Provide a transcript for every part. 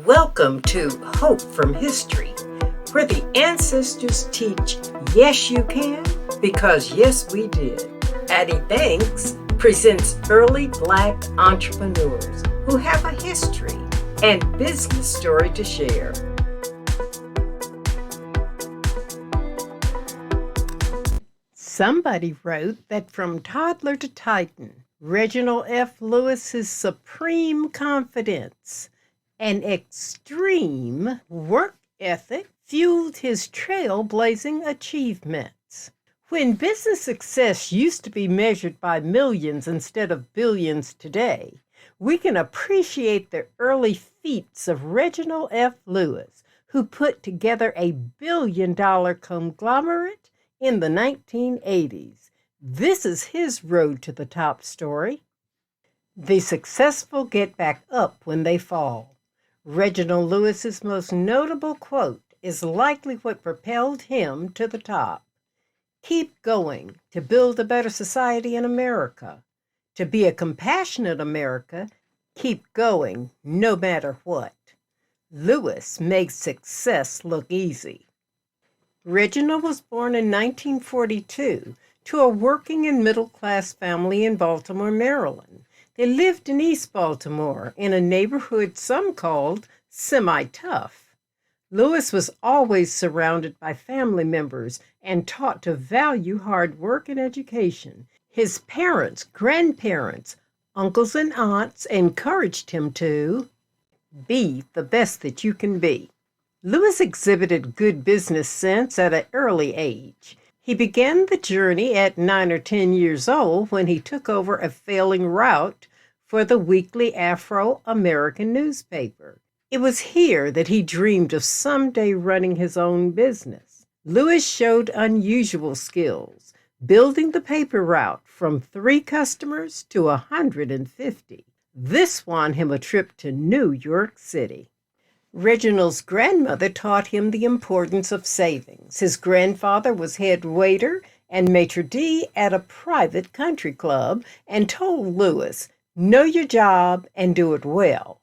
Welcome to Hope from History, where the ancestors teach yes you can, because yes we did. Addie Banks presents early Black entrepreneurs who have a history and business story to share. Somebody wrote that from toddler to titan, Reginald F. Lewis's supreme confidence and extreme work ethic fueled his trailblazing achievements. When business success used to be measured by millions instead of billions today, we can appreciate the early feats of Reginald F. Lewis, who put together a billion-dollar conglomerate in the 1980s. This is his road to the top story. The successful get back up when they fall. Reginald Lewis's most notable quote is likely what propelled him to the top. Keep going to build a better society in America. To be a compassionate America, keep going no matter what. Lewis makes success look easy. Reginald was born in 1942 to a working and middle-class family in Baltimore, Maryland. They lived in East Baltimore in a neighborhood some called semi-tough. Lewis was always surrounded by family members and taught to value hard work and education. His parents, grandparents, uncles and aunts encouraged him to be the best that you can be. Lewis exhibited good business sense at an early age. He began the journey at 9 or 10 years old when he took over a failing route for the weekly Afro-American newspaper. It was here that he dreamed of someday running his own business. Lewis showed unusual skills, building the paper route from 3 customers to 150. This won him a trip to New York City. Reginald's grandmother taught him the importance of savings. His grandfather was head waiter and maitre d' at a private country club and told Lewis, "Know your job and do it well."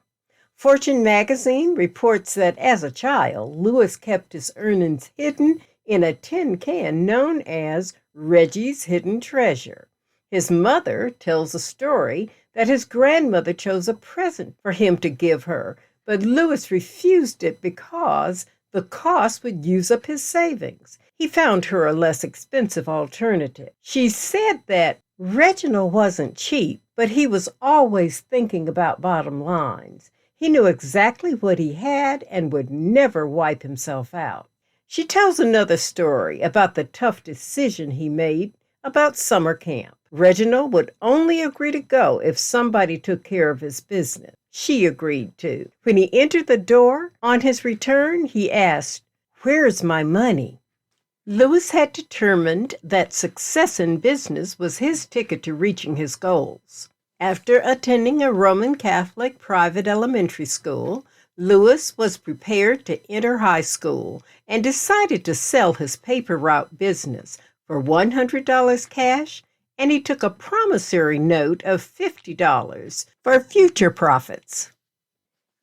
Fortune magazine reports that as a child, Lewis kept his earnings hidden in a tin can known as Reggie's Hidden Treasure. His mother tells a story that his grandmother chose a present for him to give her, but Lewis refused it because the cost would use up his savings. He found her a less expensive alternative. She said that Reginald wasn't cheap, but he was always thinking about bottom lines. He knew exactly what he had and would never wipe himself out. She tells another story about the tough decision he made about summer camp. Reginald would only agree to go if somebody took care of his business. She agreed to. When he entered the door, on his return, he asked, "Where's my money?" Lewis had determined that success in business was his ticket to reaching his goals. After attending a Roman Catholic private elementary school, Lewis was prepared to enter high school and decided to sell his paper route business for $100 cash, and he took a promissory note of $50 for future profits.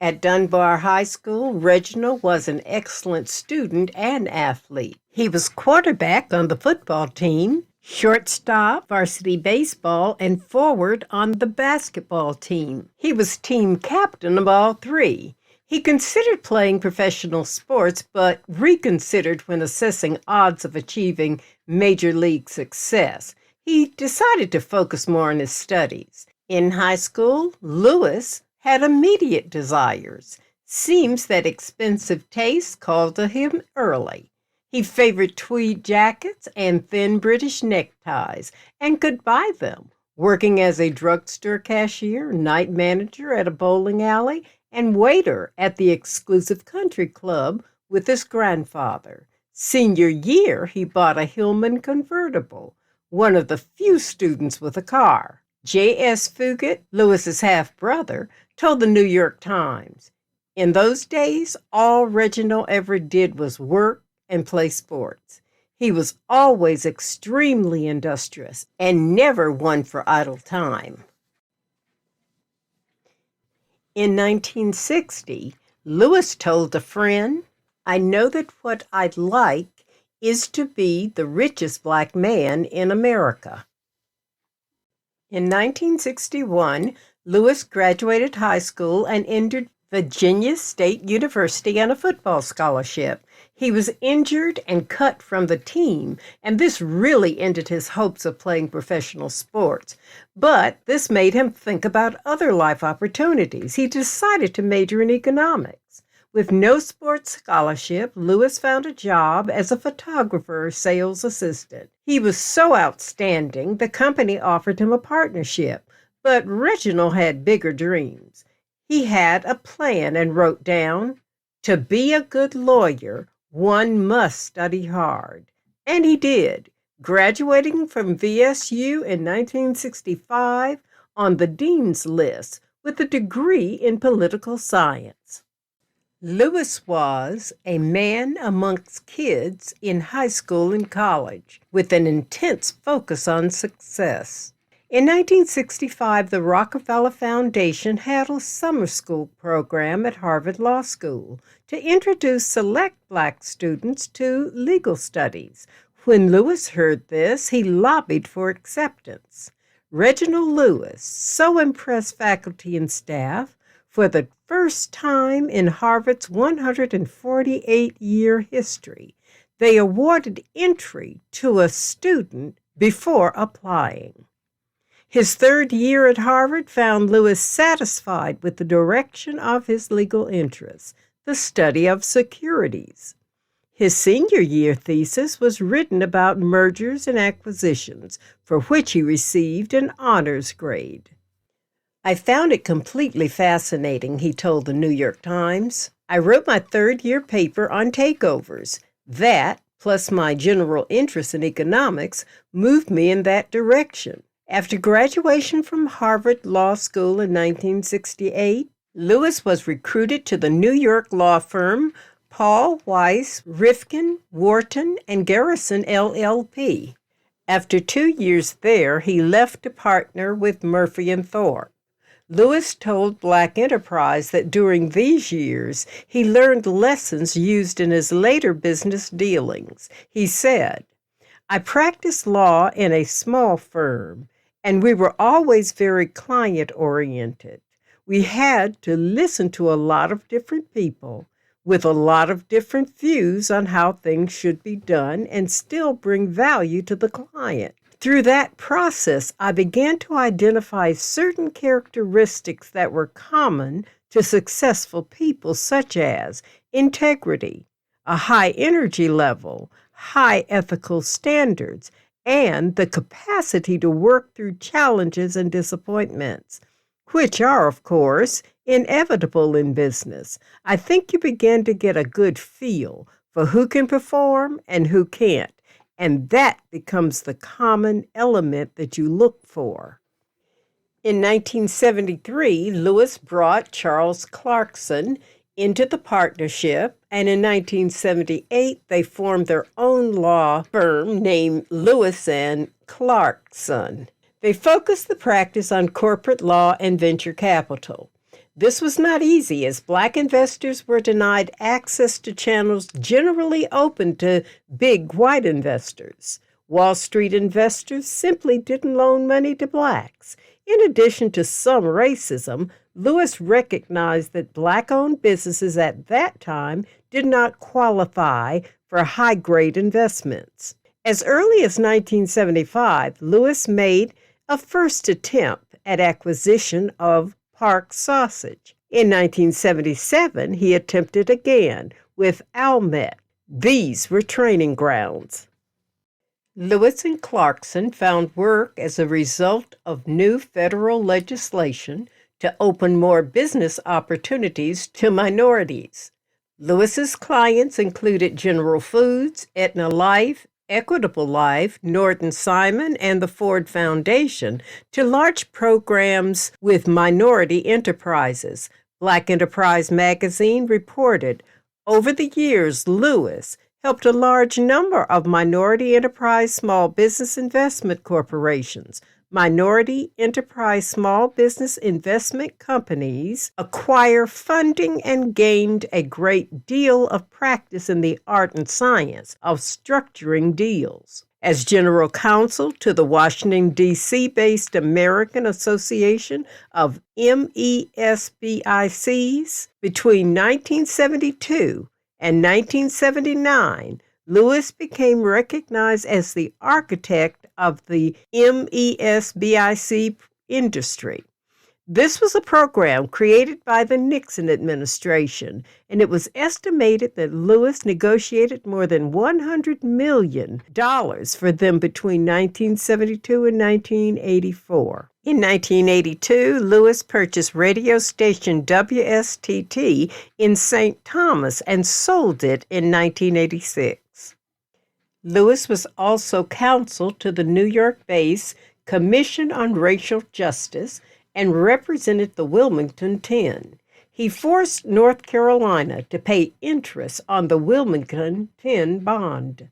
At Dunbar High School, Reginald was an excellent student and athlete. He was quarterback on the football team, shortstop, varsity baseball, and forward on the basketball team. He was team captain of all 3. He considered playing professional sports, but reconsidered when assessing odds of achieving major league success. He decided to focus more on his studies. In high school, Lewis had immediate desires. Seems that expensive tastes called to him early. He favored tweed jackets and thin British neckties and could buy them, working as a drugstore cashier, night manager at a bowling alley, and waiter at the exclusive country club with his grandfather. Senior year, he bought a Hillman convertible, one of the few students with a car. J.S. Fugate, Lewis's half-brother, told the New York Times, "In those days, all Reginald ever did was work and play sports. He was always extremely industrious and never one for idle time." In 1960, Lewis told a friend, "I know that what I'd like is to be the richest black man in America." In 1961, Lewis graduated high school and entered Virginia State University on a football scholarship. He was injured and cut from the team, and this really ended his hopes of playing professional sports. But this made him think about other life opportunities. He decided to major in economics. With no sports scholarship, Lewis found a job as a photographer sales assistant. He was so outstanding, the company offered him a partnership. But Reginald had bigger dreams. He had a plan and wrote down, "To be a good lawyer, one must study hard." And he did, graduating from VSU in 1965 on the dean's list with a degree in political science. Lewis was a man amongst kids in high school and college with an intense focus on success. In 1965, the Rockefeller Foundation had a summer school program at Harvard Law School to introduce select black students to legal studies. When Lewis heard this, he lobbied for acceptance. Reginald Lewis so impressed faculty and staff. For the first time in Harvard's 148-year history, they awarded entry to a student before applying. His third year at Harvard found Lewis satisfied with the direction of his legal interests, the study of securities. His senior year thesis was written about mergers and acquisitions, for which he received an honors grade. "I found it completely fascinating," he told the New York Times. "I wrote my third-year paper on takeovers. That, plus my general interest in economics, moved me in that direction." After graduation from Harvard Law School in 1968, Lewis was recruited to the New York law firm Paul, Weiss, Rifkin, Wharton, and Garrison, LLP. After 2 years there, he left to partner with Murphy and Thorpe. Lewis told Black Enterprise that during these years, he learned lessons used in his later business dealings. He said, "I practiced law in a small firm, and we were always very client-oriented. We had to listen to a lot of different people with a lot of different views on how things should be done and still bring value to the client. Through that process, I began to identify certain characteristics that were common to successful people, such as integrity, a high energy level, high ethical standards, and the capacity to work through challenges and disappointments, which are, of course, inevitable in business. I think you begin to get a good feel for who can perform and who can't, and that becomes the common element that you look for." In 1973, Lewis brought Charles Clarkson into the partnership, and in 1978, they formed their own law firm named Lewis and Clarkson. They focused the practice on corporate law and venture capital. This was not easy, as Black investors were denied access to channels generally open to big white investors. Wall Street investors simply didn't loan money to Blacks. In addition to some racism, Lewis recognized that Black-owned businesses at that time did not qualify for high-grade investments. As early as 1975, Lewis made a first attempt at acquisition of Park Sausage. In 1977, he attempted again with Almet. These were training grounds. Lewis and Clarkson found work as a result of new federal legislation to open more business opportunities to minorities. Lewis's clients included General Foods, Aetna Life, Equitable Life, Norton Simon, and the Ford Foundation, to large programs with minority enterprises. Black Enterprise magazine reported, "Over the years, Lewis helped a large number of minority enterprise small business investment corporations, minority enterprise small business investment companies, acquire funding and gained a great deal of practice in the art and science of structuring deals. As general counsel to the Washington, D.C. based American Association of MESBICs between 1972 and 1979, Lewis became recognized as the architect of the MESBIC industry. This was a program created by the Nixon administration, and it was estimated that Lewis negotiated more than $100 million for them between 1972 and 1984. In 1982, Lewis purchased radio station WSTT in St. Thomas and sold it in 1986. Lewis was also counsel to the New York-based Commission on Racial Justice and represented the Wilmington 10. He forced North Carolina to pay interest on the Wilmington 10 bond.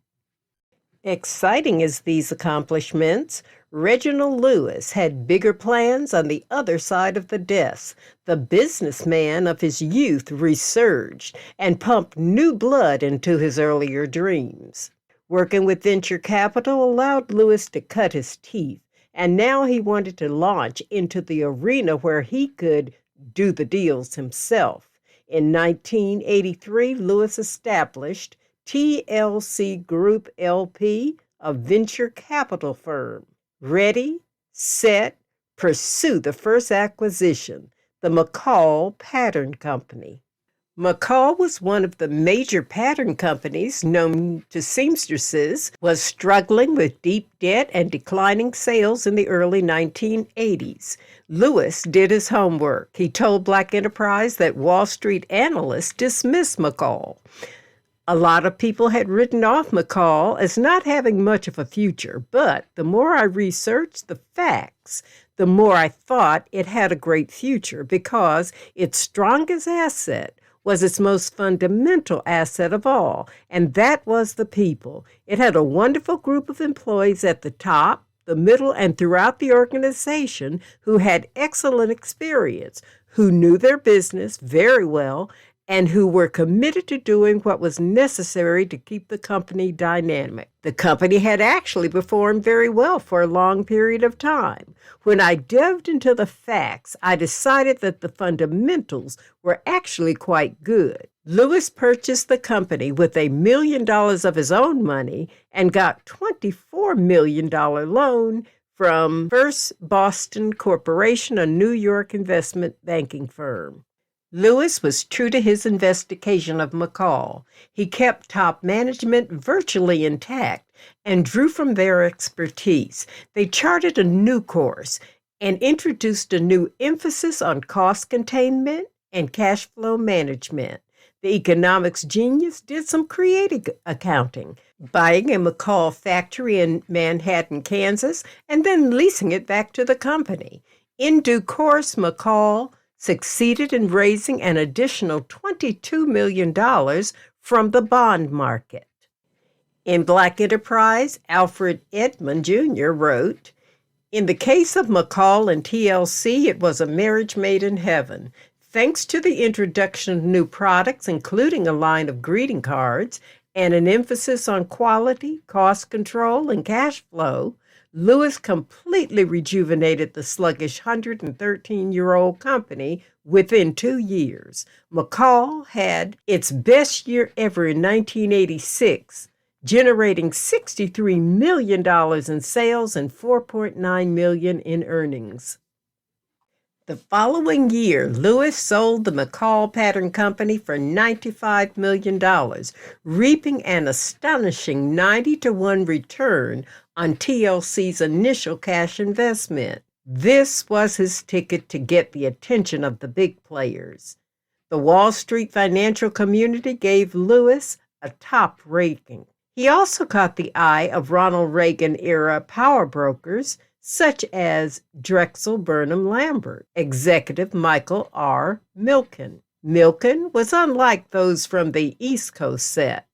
Exciting as these accomplishments, Reginald Lewis had bigger plans on the other side of the desk. The businessman of his youth resurged and pumped new blood into his earlier dreams. Working with venture capital allowed Lewis to cut his teeth, and now he wanted to launch into the arena where he could do the deals himself. In 1983, Lewis established TLC Group LP, a venture capital firm. Ready, set, pursue the first acquisition, the Mccall Pattern Company. Mccall was one of the major pattern companies known to seamstresses, was struggling with deep debt and declining sales in the early 1980s. Lewis did his homework. He told Black Enterprise that Wall Street analysts dismissed Mccall. A lot of people had written off Mccall as not having much of a future, but the more I researched the facts, the more I thought it had a great future because its strongest asset was its most fundamental asset of all, and that was the people. It had a wonderful group of employees at the top, the middle, and throughout the organization who had excellent experience, who knew their business very well, and who were committed to doing what was necessary to keep the company dynamic. The company had actually performed very well for a long period of time. When I delved into the facts, I decided that the fundamentals were actually quite good. Lewis purchased the company with $1 million of his own money and got $24 million loan from First Boston Corporation, a New York investment banking firm. Lewis was true to his investigation of Mccall. He kept top management virtually intact and drew from their expertise. They charted a new course and introduced a new emphasis on cost containment and cash flow management. The economics genius did some creative accounting, buying a Mccall factory in Manhattan, Kansas, and then leasing it back to the company. In due course, Mccall succeeded in raising an additional $22 million from the bond market. In Black Enterprise, Alfred Edmond Jr. wrote, "In the case of Mccall and TLC, it was a marriage made in heaven. Thanks to the introduction of new products, including a line of greeting cards and an emphasis on quality, cost control, and cash flow, Lewis completely rejuvenated the sluggish 113-year-old company within 2 years. Mccall had its best year ever in 1986, generating $63 million in sales and $4.9 million in earnings. The following year, Lewis sold the Mccall Pattern Company for $95 million, reaping an astonishing 90-to-1 return on TLC's initial cash investment. This was his ticket to get the attention of the big players. The Wall Street financial community gave Lewis a top rating. He also caught the eye of Ronald Reagan-era power brokers such as Drexel Burnham Lambert, executive Michael R. Milken. Milken was unlike those from the East Coast set.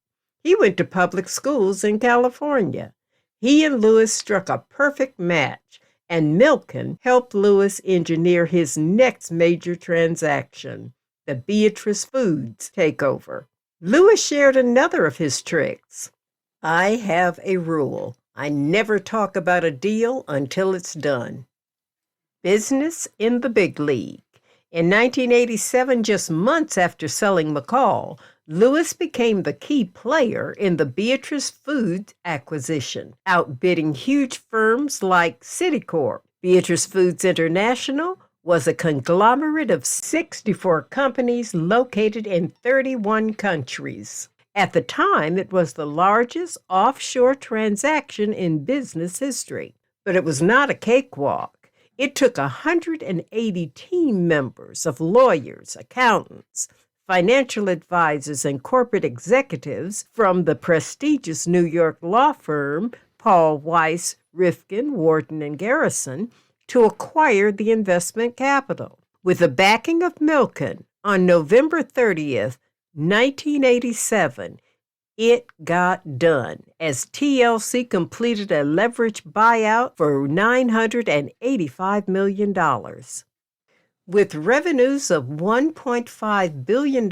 He went to public schools in California. He and Lewis struck a perfect match, and Milken helped Lewis engineer his next major transaction, the Beatrice Foods takeover. Lewis shared another of his tricks. I have a rule. I never talk about a deal until it's done. Business in the big league. In 1987, just months after selling Mccall, Lewis became the key player in the Beatrice Foods acquisition, outbidding huge firms like Citicorp. Beatrice Foods International was a conglomerate of 64 companies located in 31 countries. At the time, it was the largest offshore transaction in business history, but it was not a cakewalk. It took 180 team members of lawyers, accountants, financial advisors, and corporate executives from the prestigious New York law firm Paul, Weiss, Rifkin, Wharton, and Garrison to acquire the investment capital. With the backing of Milken, on November 30th, 1987, it got done as TLC completed a leveraged buyout for $985 million. With revenues of $1.5 billion,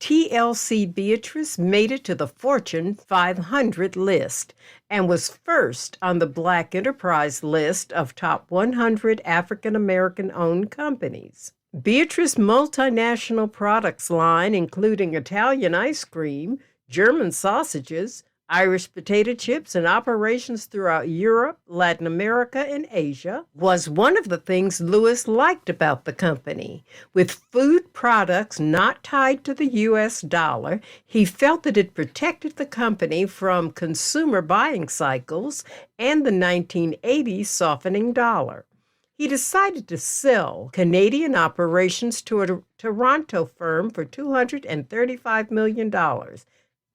TLC Beatrice made it to the Fortune 500 list and was first on the Black Enterprise list of top 100 African American-owned companies. Beatrice multinational products line, including Italian ice cream, German sausages, Irish potato chips, and operations throughout Europe, Latin America, and Asia, was one of the things Lewis liked about the company. With food products not tied to the U.S. dollar, he felt that it protected the company from consumer buying cycles and the 1980s softening dollar. He decided to sell Canadian operations to a Toronto firm for $235 million.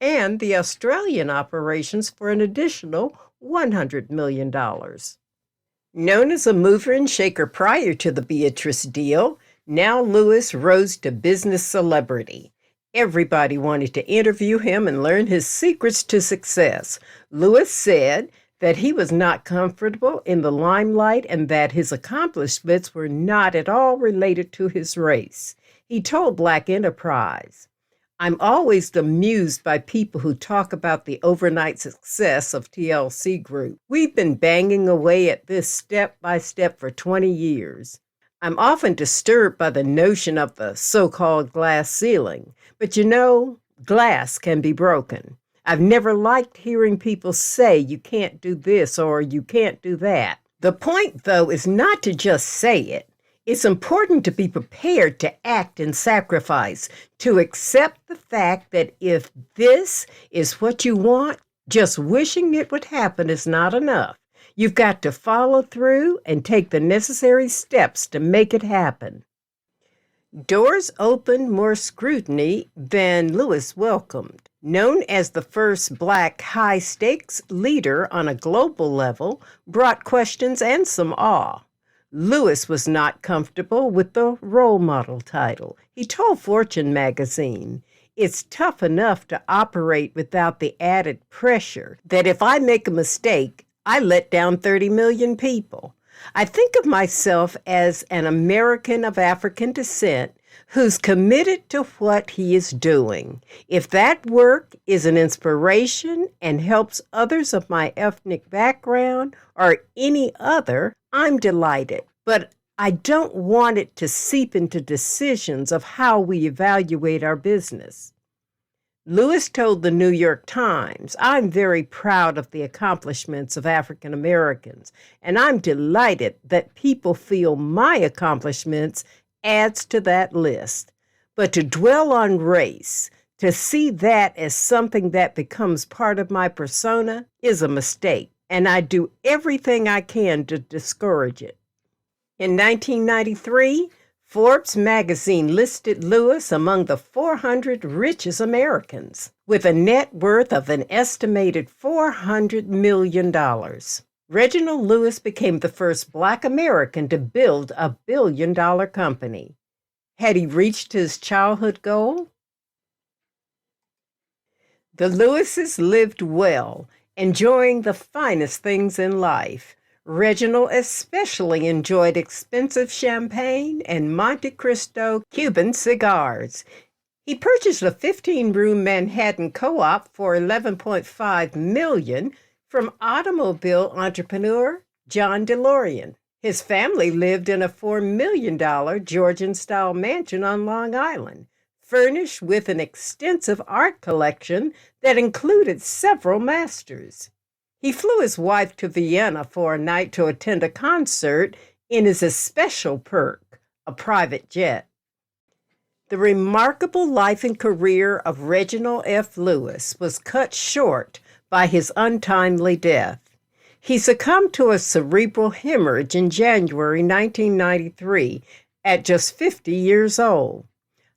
And the Australian operations for an additional $100 million. Known as a mover and shaker prior to the Beatrice deal, now Lewis rose to business celebrity. Everybody wanted to interview him and learn his secrets to success. Lewis said that he was not comfortable in the limelight and that his accomplishments were not at all related to his race. He told Black Enterprise, I'm always amused by people who talk about the overnight success of TLC Group. We've been banging away at this step by step for 20 years. I'm often disturbed by the notion of the so-called glass ceiling. But you know, glass can be broken. I've never liked hearing people say you can't do this or you can't do that. The point, though, is not to just say it. It's important to be prepared to act and sacrifice, to accept the fact that if this is what you want, just wishing it would happen is not enough. You've got to follow through and take the necessary steps to make it happen. Doors opened more scrutiny than Lewis welcomed. Known as the first Black high-stakes leader on a global level, brought questions and some awe. Lewis was not comfortable with the role model title. He told Fortune magazine, it's tough enough to operate without the added pressure that if I make a mistake, I let down 30 million people. I think of myself as an American of African descent who's committed to what he is doing. If that work is an inspiration and helps others of my ethnic background or any other, I'm delighted. But I don't want it to seep into decisions of how we evaluate our business. Lewis told the New York Times, I'm very proud of the accomplishments of African Americans, and I'm delighted that people feel my accomplishments adds to that list. But to dwell on race, to see that as something that becomes part of my persona, is a mistake, and I do everything I can to discourage it. In 1993, Forbes magazine listed Lewis among the 400 richest Americans, with a net worth of an estimated $400 million. Reginald Lewis became the first Black American to build a billion-dollar company. Had he reached his childhood goal? The Lewises lived well, enjoying the finest things in life. Reginald especially enjoyed expensive champagne and Monte Cristo Cuban cigars. He purchased a 15-room Manhattan co-op for $11.5 million from automobile entrepreneur John DeLorean. His family lived in a $4 million Georgian-style mansion on Long Island, furnished with an extensive art collection that included several masters. He flew his wife to Vienna for a night to attend a concert in his especial perk, a private jet. The remarkable life and career of Reginald F. Lewis was cut short by his untimely death. He succumbed to a cerebral hemorrhage in January 1993 at just 50 years old.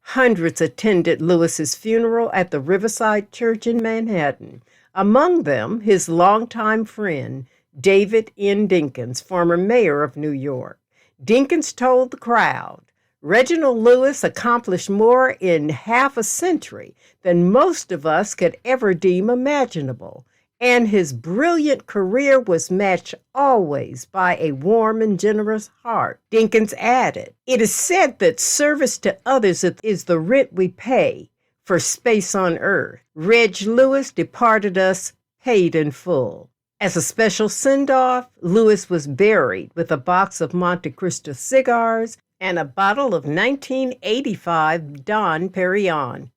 Hundreds attended Lewis's funeral at the Riverside Church in Manhattan, among them his longtime friend, David N. Dinkins, former mayor of New York. Dinkins told the crowd, "Reginald Lewis accomplished more in half a century than most of us could ever deem imaginable, and his brilliant career was matched always by a warm and generous heart." Dinkins added, "It is said that service to others is the rent we pay for space on earth. Reg Lewis departed us paid in full." As a special send-off, Lewis was buried with a box of Monte Cristo cigars and a bottle of 1985 Dom Perignon.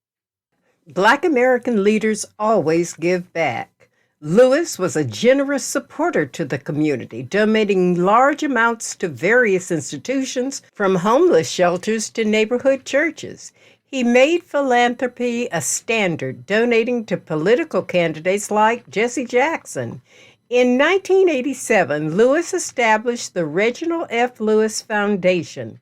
Black American leaders always give back. Lewis was a generous supporter to the community, donating large amounts to various institutions, from homeless shelters to neighborhood churches. He made philanthropy a standard, donating to political candidates like Jesse Jackson. In 1987, Lewis established the Reginald F. Lewis Foundation,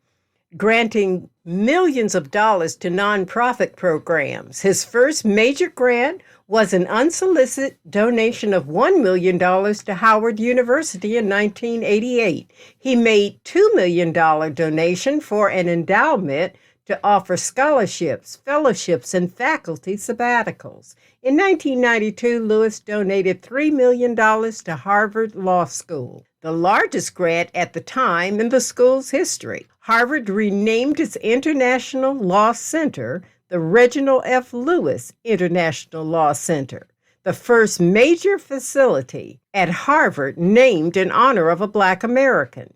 granting millions of dollars to nonprofit programs. His first major grant was an unsolicited donation of $1 million to Howard University in 1988. He made $2 million donation for an endowment to offer scholarships, fellowships, and faculty sabbaticals. In 1992, Lewis donated $3 million to Harvard Law School, the largest grant at the time in the school's history. Harvard renamed its International Law Center the Reginald F. Lewis International Law Center, the first major facility at Harvard named in honor of a Black American.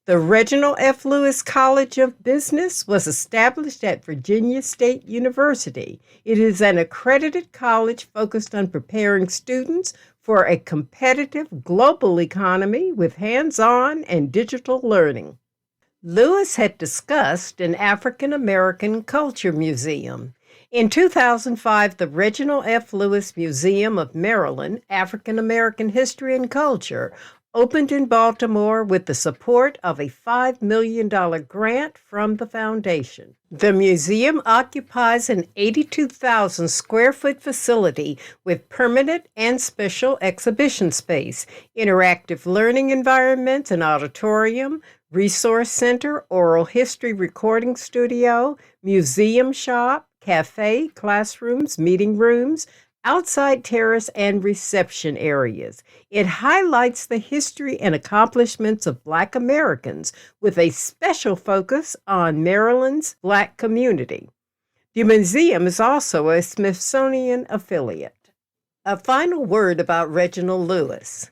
The Reginald F. Lewis College of Business was established at Virginia State University. It is an accredited college focused on preparing students for a competitive global economy with hands-on and digital learning. Lewis had discussed an African American culture museum. In 2005, the Reginald F. Lewis Museum of Maryland, African American History and Culture, opened in Baltimore with the support of a $5 million grant from the foundation. The museum occupies an 82,000 square foot facility with permanent and special exhibition space, interactive learning environments, an auditorium, resource center, oral history recording studio, museum shop, cafe, classrooms, meeting rooms, outside terrace, and reception areas. It highlights the history and accomplishments of Black Americans with a special focus on Maryland's Black community. The museum is also a Smithsonian affiliate. A final word about Reginald Lewis.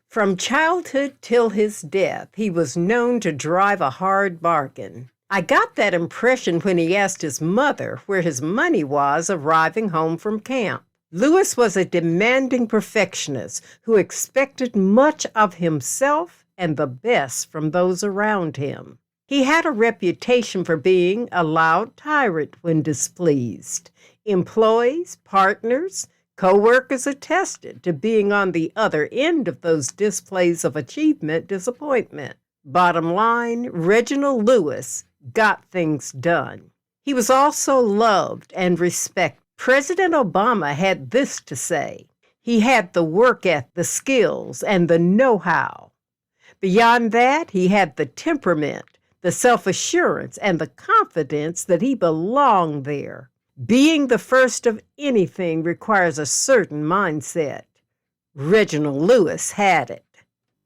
From childhood till his death, he was known to drive a hard bargain. I got that impression when he asked his mother where his money was arriving home from camp. Lewis was a demanding perfectionist who expected much of himself and the best from those around him. He had a reputation for being a loud tyrant when displeased. Employees, partners, co-workers attested to being on the other end of those displays of disappointment. Bottom line, Reginald Lewis got things done. He was also loved and respected. President Obama had this to say: he had the work ethic, the skills, and the know-how. Beyond that, he had the temperament, the self-assurance, and the confidence that he belonged there. Being the first of anything requires a certain mindset. Reginald Lewis had it.